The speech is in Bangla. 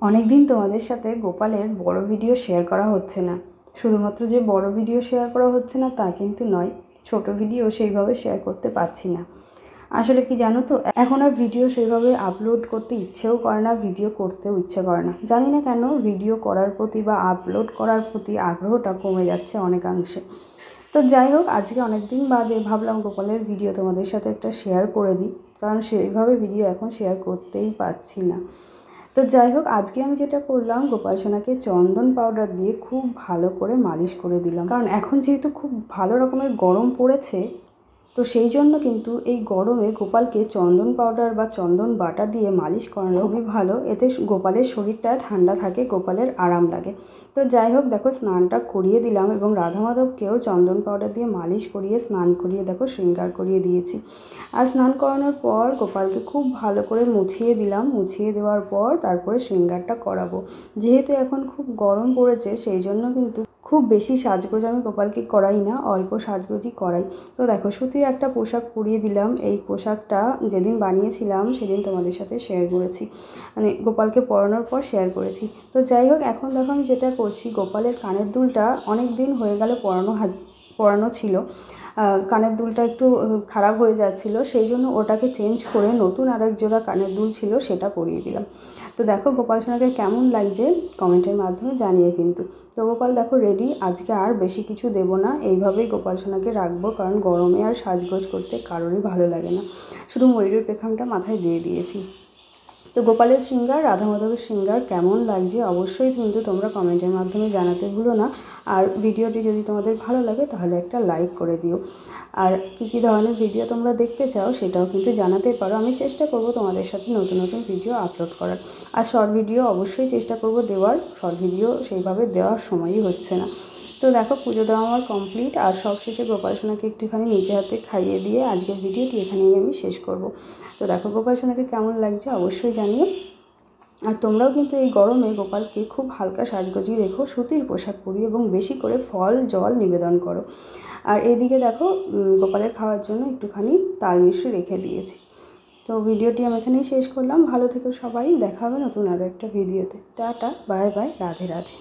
অনেক দিন তোমাদের সাথে গোপালের বড় ভিডিও শেয়ার করা হচ্ছে না। শুধুমাত্র যে বড় ভিডিও শেয়ার করা হচ্ছে না তা কিন্তু নয়, ছোট ভিডিও সেইভাবে শেয়ার করতে পারছি না। আসলে কি জানো তো, এখন আর ভিডিও সেইভাবে আপলোড করতে ইচ্ছেও করে না, ভিডিও করতেও ইচ্ছে করে না। জানি না কেন ভিডিও করার প্রতি বা আপলোড করার প্রতি আগ্রহটা কমে যাচ্ছে অনেকাংশে। তো যাই হোক, আজকে অনেক দিন বাদে ভাবলাম গোপালের ভিডিও তোমাদের সাথে একটা শেয়ার করে দিই, কারণ সেইভাবে ভিডিও এখন শেয়ার করতেই পারছি না। তো যাই হোক, আজকে আমি যেটা করলাম, গোপাল সোনাকে চন্দন পাউডার দিয়ে খুব ভালো করে মালিশ করে দিলাম। কারণ এখন যেহেতু খুব ভালো রকমের গরম পড়েছে, তো সেই জন্য কিন্তু এই গরমে গোপালকে চন্দন পাউডার বা চন্দন বাটা দিয়ে মালিশ করানো খুবই ভালো। এতে গোপালের শরীরটা ঠান্ডা থাকে, গোপালের আরাম লাগে। তো যাই হোক, দেখো স্নানটা করিয়ে দিলাম এবং রাধা মাধবকেও চন্দন পাউডার দিয়ে মালিশ করিয়ে স্নান করিয়ে দেখো শৃঙ্গার করিয়ে দিয়েছি। আর স্নান করানোর পর গোপালকে খুব ভালো করে মুছিয়ে দিলাম। মুছিয়ে দেওয়ার পর তারপরে শৃঙ্গারটা করাবো। যেহেতু এখন খুব গরম পড়েছে, সেই জন্য কিন্তু খুব বেশি সাজগোজ আমি গোপালকে করাই না, অল্প সাজগোজই করাই। তো দেখো, সুতির একটা পোশাক পরিয়ে দিলাম। এই পোশাকটা যেদিন বানিয়েছিলাম সেদিন তোমাদের সাথে শেয়ার করেছি, মানে গোপালকে পরানোর পর শেয়ার করেছি। তো যাই হোক, এখন দেখো আমি যেটা করছি, গোপালের কানের দুলটা অনেক দিন হয়ে গেল পরানো ছিল। কানের দুলটা একটু খারাপ হয়ে যাচ্ছিলো, সেই জন্য ওটাকে চেঞ্জ করে নতুন আরেক জোড়া কানের দুল ছিল, সেটা পরিয়ে দিলাম। তো দেখো গোপাল সোনাকে কেমন লাগছে কমেন্টের মাধ্যমে জানিয়ে কিন্তু। তো গোপাল দেখো রেডি। আজকে আর বেশি কিছু দেব না, এইভাবেই গোপাল সোনাকে রাখবো, কারণ গরমে আর সাজগোজ করতে কারোরই ভালো লাগে না। শুধু ময়ূরের পেখমটা মাথায় দিয়ে দিয়েছি। তো গোপালের শৃঙ্গার, রাধা মাধবের শৃঙ্গার কেমন লাগছে অবশ্যই কিন্তু তোমরা কমেন্টের মাধ্যমে জানাতে ভুলো না। আর ভিডিওটি যদি তোমাদের ভালো লাগে তাহলে একটা লাইক করে দিও। আর কী ধরনের ভিডিও তোমরা দেখতে চাও সেটাও কিন্তু জানাতে পারো। আমি চেষ্টা করব তোমাদের সাথে নতুন নতুন ভিডিও আপলোড করার। আর শর্ট ভিডিও অবশ্যই চেষ্টা করব দেওয়ার, শর্ট ভিডিও সেইভাবে দেওয়ার সময়ই হচ্ছে না। তো দেখো, পুজো দেওয়া আমার কমপ্লিট। আর সবশেষে গোপাল সোনাকে একটুখানি নিজে হাতে খাইয়ে দিয়ে আজকের ভিডিওটি এখানেই আমি শেষ করব। তো দেখো গোপাল সোনাকে কেমন লাগছে অবশ্যই জানিও। আর তোমরাও কিন্তু এই গরমে গোপালকে খুব হালকা সাজগোজিয়ে রেখো, সুতির পোশাক পরিয়ে এবং বেশি করে ফল জল নিবেদন করো। আর এদিকে দেখো, গোপালের খাওয়ার জন্য একটুখানি তাল মিশ্রি রেখে দিয়েছি। তো ভিডিওটি আমি এখানেই শেষ করলাম। ভালো থেকো সবাই, দেখা হবে নতুন আরও একটা ভিডিওতে। Tata, bye bye, Radhe Radhe.